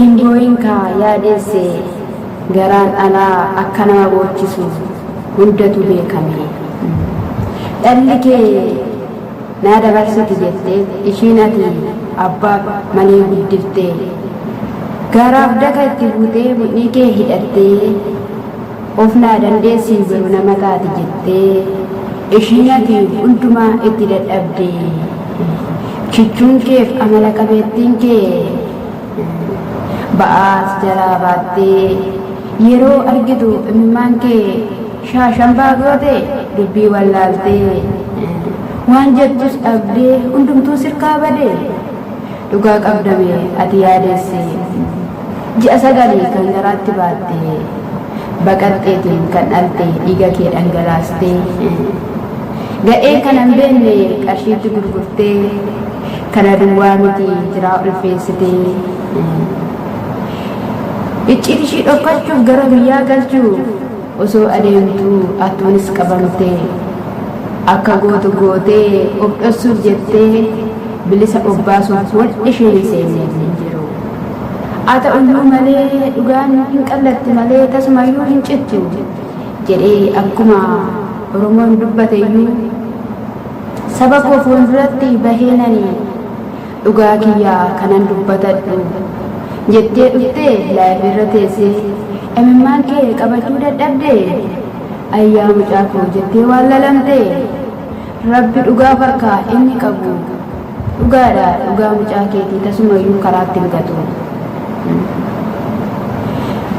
Imboinka yaadesse garaan alaa akka nama boochisu hundatu beekame. Dhalli kee naa dabarsiti jettee ishiin ati abbaa malee guddiftee garaaf daka itti buutee mudhii kee hidhattee of naa dandeessii biru nama taati jettee ishiin ati hundumaa itti dadhabdee kichuun keef amala qabeettiin kee ba'aas jalaa baattee yeroo argitu imimmaan kee shaashambaa goote dubbii wallaaltee waan jettus dhabdee hundumtuu sirkaa badee dhugaa qabdame ati yaadesse ji'a sagalii kan garaatti baattee baqaxxeetiin kan dhalte dhiiga kee dhangalaastee ga'ee kanan beenne qarshiitti gurgurtee kana duwwaa miti jiraa ulfeessitee icciit ishii dhokfachuuf gara biyyaa galchuuf osoo adeemtuu hattuunis qabamtee akka gootu gootee of dhossuuf jettee bilisa of baasuuf wal isheen seennee hin jiru. Haa ta'uyyuu malee dhugaan hin qallatti malee tasumayyuu hin cittu jedhee akkuma Oromoon dubbateyyuu saba koo fuulduratti baheenanii dhugaa kiyyaa kanan dubbatadhu jettee dhuftee laayifirra teessee imimmaan kee qabachuu dadhabdee ayyaa mucaa koo jettee waan lalamtee rabbi dhugaa farkaa inni qabu dhugaadha dhugaa mucaa keetii tasumayyuu karaatti bigatu.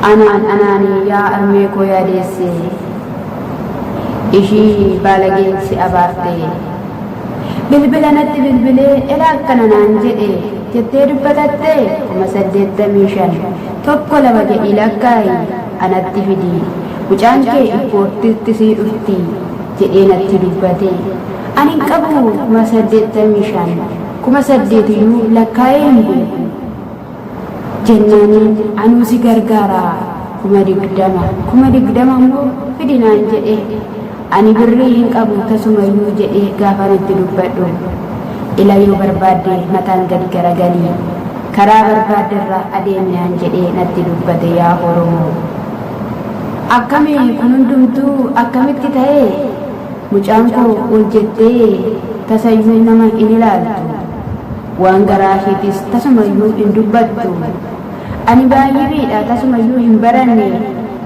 Anaanii yaa armee koo yaadeesse ishii baalageensi abaartee bilbila natti bilbilee ilaa akkana naan jedhe jettee dubbatattee 85 tokko lama jedhii lakkaayi anatti fidii mucaan kee ispoortiitti sii dhufti jedhee natti dubbate ani hin qabu 85 8,000 lakkaa'ee hin bulu jennaaniin anuu si gargaaraa 20,000 immoo fidi naan jedhe ani birrii hin qabu tasumayyuu jedhee gaafa natti dubbadhu ila yoo barbaadde mataan gadi garagalii karaa barbaadderra adeemnaan jedhee natti dubbate yaa Oromoo. Akkamii kun hundumtuu akkamitti ta'ee mucaan koo ol jettee tasayyuu nama hin ilaaltu waan garaa isheetis tasumayyuu hin dubbattu ani baay'eedha tasumayyuu hin baranne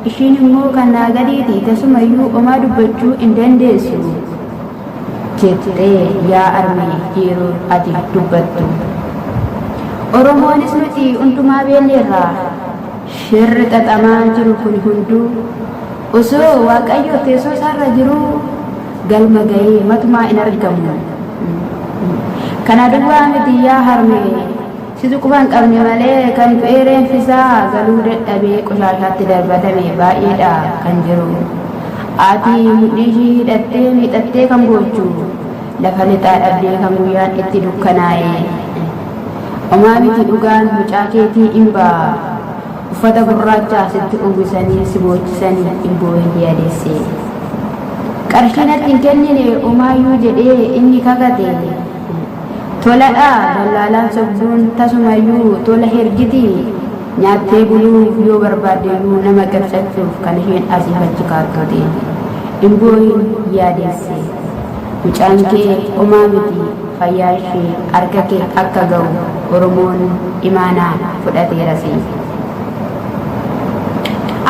ishiin immoo kan naa gadiiti tasumayyuu omaa dubbachuu hin dandeessu jettee yaa armee yeroo ati dubbattu. Oromoonis nuti hundumaa beenneerraa shirri xaxamaa jiru kun hunduu osoo Waaqayyo teessoo isaarra jiru galma ga'ee matumaa hin argamu. Kana duwwaa miti yaa harmee situ quban qabne malee kan du'ee reenfisaa galuu dadhabee qoshaashaatti darbatame baay'eedha kan jiru. Ati mudhii ishii hidhattee miidhattee kan goochu lafa lixaa dhabdee kan guyyaan itti dukkanaa'e. Omaa miti dhugaan mucaa keetii hin ba'a. Uffata gurraachaa sitti uwwisanii si boochisanii hin boo'in yaadeesse. Qarshii natti hin kennine omaayyuu jedhee inni kakate. Toladha dallaalaan sobduun tasumayyuu tola hergiti nyaattee buluuf yoo barbaaddeyyuu nama qabsachuuf kan isheen asii achi kaartote hin boo'in yaadeesse. Mucaan kee omaa miti fayyaa ishee harka kee akka ga'u Oromoon imaanaa fudhateerasi.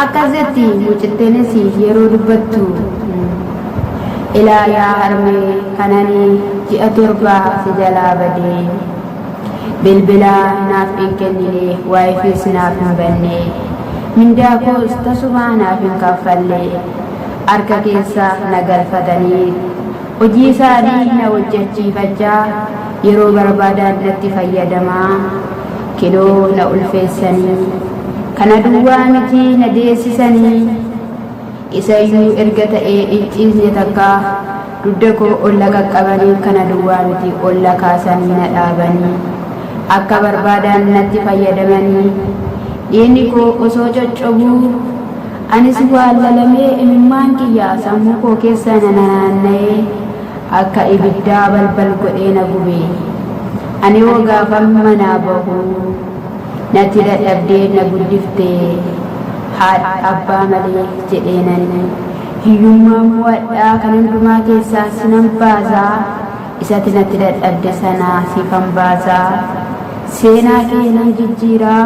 Akkasitti mucitteenis yeroo dubbattu ilaa yaa harmee kananii ji'a 7 si jalaa badee bilbilaa naaf hin kennine waayifiis naaf hin banne mindaa koos tasumaa naaf hin kaffalle harka keessa na galfatanii hojii isaanii na hojjechiifachaa yeroo barbaadan natti fayyadamaa kiloo na ulfeessanii kana duwwaa miti na deessisanii isayyuu erga ta'ee icciisne takka dudda koo olla qaqqabanii kana duwwaa miti olla kaasanii na dhaabanii akka barbaadan natti fayyadamanii dhiigni koo osoo coccobuu anis waan lalamee imimmaan kiyyaa sammuu koo keessa na naanna'ee akka ibiddaa balbal godhee na gubee ani hoo gaafan manaa bahu natti dadhabdee na guddiftee haadha abbaa malee jedheenan hiyyummaa mu'adhaa kan hundumaa keessaa sinan baasaa isatti natti dadhabde sanaa siifan baasaa seenaa kee nan jijjiiraa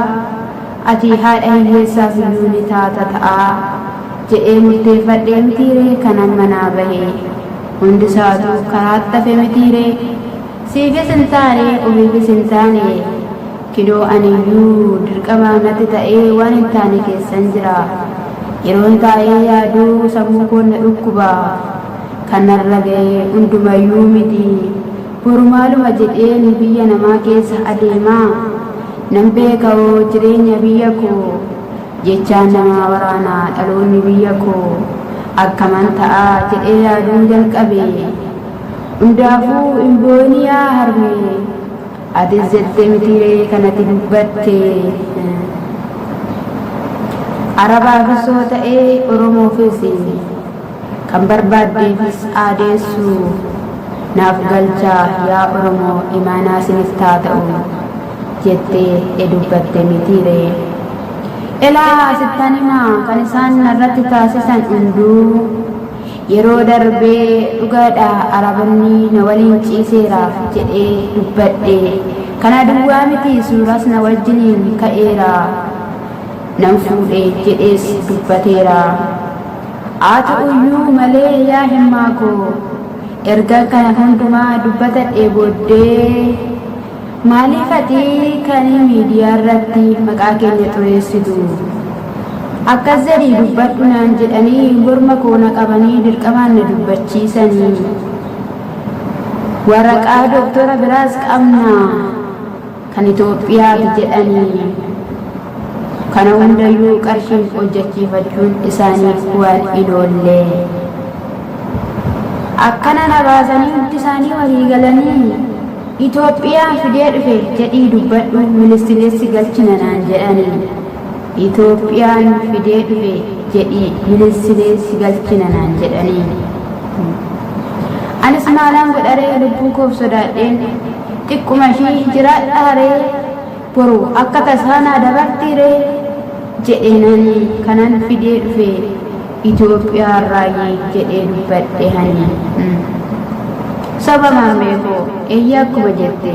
ati haadha hiyyeessaaf iyyuu ni taata ta'aa jedhee murteeffadhee mitiiree kanan manaa bahee hundisaatu karaatti hafe mitiiree siifis hin taane ofiifis hin taane kidoo aniyyuu dirqamaa natti ta'ee waan hin taane keessan jira yeroon taa'ee yaaduu sammuu koo na dhukkuba kan narra ga'e hundumayyuu miti borumaaluma jedheen biyya namaa keessa adeemaa nan beeka'oo jireenya biyya koo jechaan namaa waraanaa dhaloonni biyya koo akkaman ta'aa jedhee yaaduun jalqabe hundaafuu hin booniyaa harmee atis jettee mitiiree kanatti dubbatte arabaafis yoo ta'ee oromoofis kan barbaaddeefis aadeessu naaf galchaa yaa oromoo imaanaa sinis taa ta'u jettee dubbatte mitiiree elaa sittan himaa kan isaan narratti taasisan hunduu yeroo darbee dhugaadha arabanni na waliin ciiseera jedhee dubbadhe kana duwwaa miti suuras na wajjiniin ka'eera nan fuudhe jedhees dubbateera haa ta'uyyuu malee yaa himmaa koo erga kana hundumaa dubbatadhee booddee maaliif ati kan miidiyaa irratti maqaa keenya xureessitu akkas jedhii dubbadhu naan jedhanii morma koo na qabanii dirqamaan na dubbachiisanii waraqaa dooktora biraas qabna kan Itoophiyaati jedhanii kana hundayyuu qarshiin hojjechiifachuun isaaniif waan idoollee akkana na baasanii hundi isaanii walii galanii Itoophiyaan fidee dhufe jedhii dubbadhu ministeeressi galchina naan jedhanii Itoophiyaan fidee dhufe jedhii ministeeressi galchina naan jedhanii anis maalaan godharee lubbuu koof sodaadheen xiqquma ishii jiraadhaaree boru akka tasaanaa dabartiiree jedheenanii kanan fidee dhufe Itoophiyaa irraayi jedhee dubbadhe hani saba maammeekoo eeyyaa akkuma jette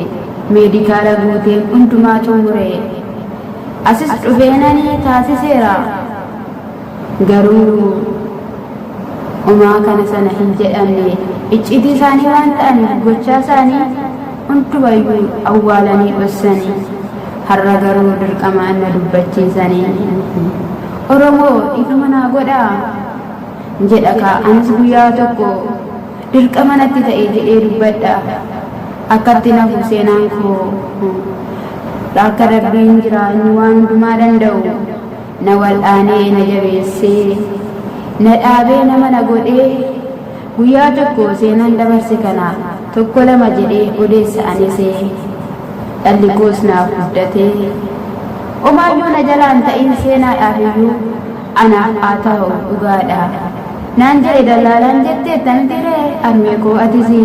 meedikaala guuteen hundumaa xumuree asis dhufeenanii taasiseera garuu umaa kana sana hin jedhamne icciitii isaanii waan ta'aniif gochaa isaanii hundumayyuu awwaalanii dhossanii har'a garuu dirqamaan na dubbachiisanii oromoo dhiifama naa godhaa jedha kaa anis guyyaa tokko dirqama natti ta'e jedhee dubbadha akkatti nafu seenaan koo akka rabbiin jira inni waan hundumaa danda'u na wal'aanee na jabeessee na dhaabee nama na godhee guyyaa tokko seenaan dabarse kana tokko lama jedhee odeessa anisee dhalli koos naaf guddatee omaayyuu na jalaan ta'in seenaadhaafiyyuu anaaf haa ta'u dhugaadha naan jedhe dallaalaan jettee tan diree armee koo atisi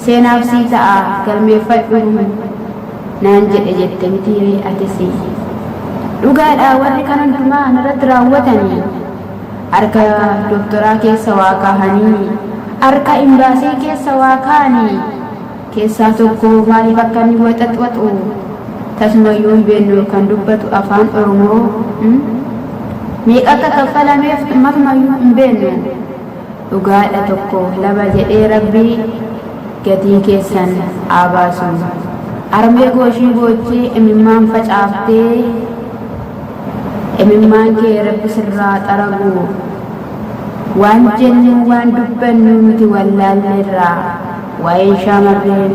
seenaaf sii ta'a galmeeffadhu naan jedhe jette mitiiree atisi dhugaadha warri kan hundumaa narratti raawwatanii harka dooktoraa keessa waa kaahanii harka imbaasii keessa waa kaa'anii keessaa tokko maaliif akka inni waxaxwaxu tasumayyuu hin beeknu kan dubbatu afaan oromoo meeqa akka kaffalameef matumayyuu hin beeknu dhugaadha tokko laba jedhee rabbii gatii keessan haa baasu armee gooshii boochee imimmaan facaaftee imimmaan kee rabbi sirraa xaragu waan jennu waan dubbannu nuti wallaalleerraa waa'ee shaamarreen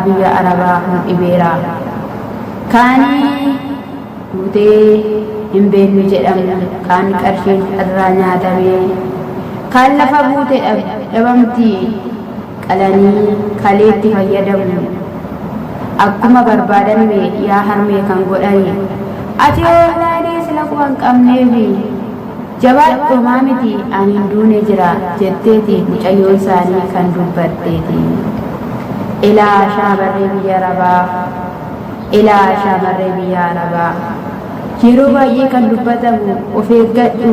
biyya arabaa nu dhibeera kaanii duutee hin beeknu jedhamu kaan qarshiin irraa nyaatamee kaan lafa buute dhabamti qalanii kaleetti fayyadamu akkuma barbaadanne yaa harmee kan godhani ati oolaanii sila quban qabneefi jabaadhumaa miti ani hin duune jira jetteeti mucayyoon isaanii kan dubbatteeti ilaa shaamarree biyya arabaa ilaa shaamarree biyya arabaa yeroo baay'ee kan dubbatamu of eeggadhu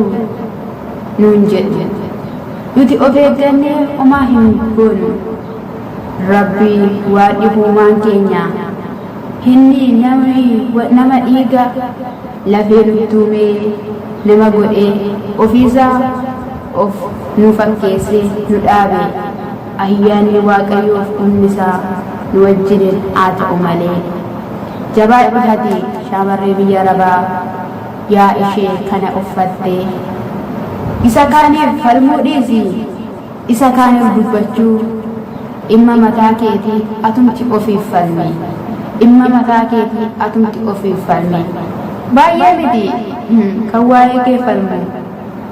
nuun jedhu. Nuti of eeggannee homaa hin goonu. Rabbi waaqni uumaan keenya inni nama dhiiga lafee nuttuumee nama godhee ofiisaa of nu fakkeessee nu dhaabe. Ayyaanni Waaqayyoof hundisaa nu wajjin haa ta'u malee. Jabaadhu shamarree biyya Arabaa yaa ishee kana uffattee isa kaaniif falmuu dhiisii isa kaaniif dubbachuu dhimma mataa keetii atumti ofiif falmi. Dhimma mataa keetii atumti ofiif falmi. Baay'ee miti kan waa'ee kee falmu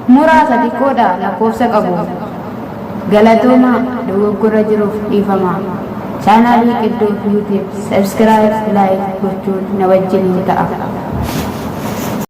muraasa xiqqoodha lakkoofsa qabu. Galatooma dogoggora jiruuf dhiifama. Chaanaalii Qiddoo YouTube subscribe like gochuun na wajjin ta'a.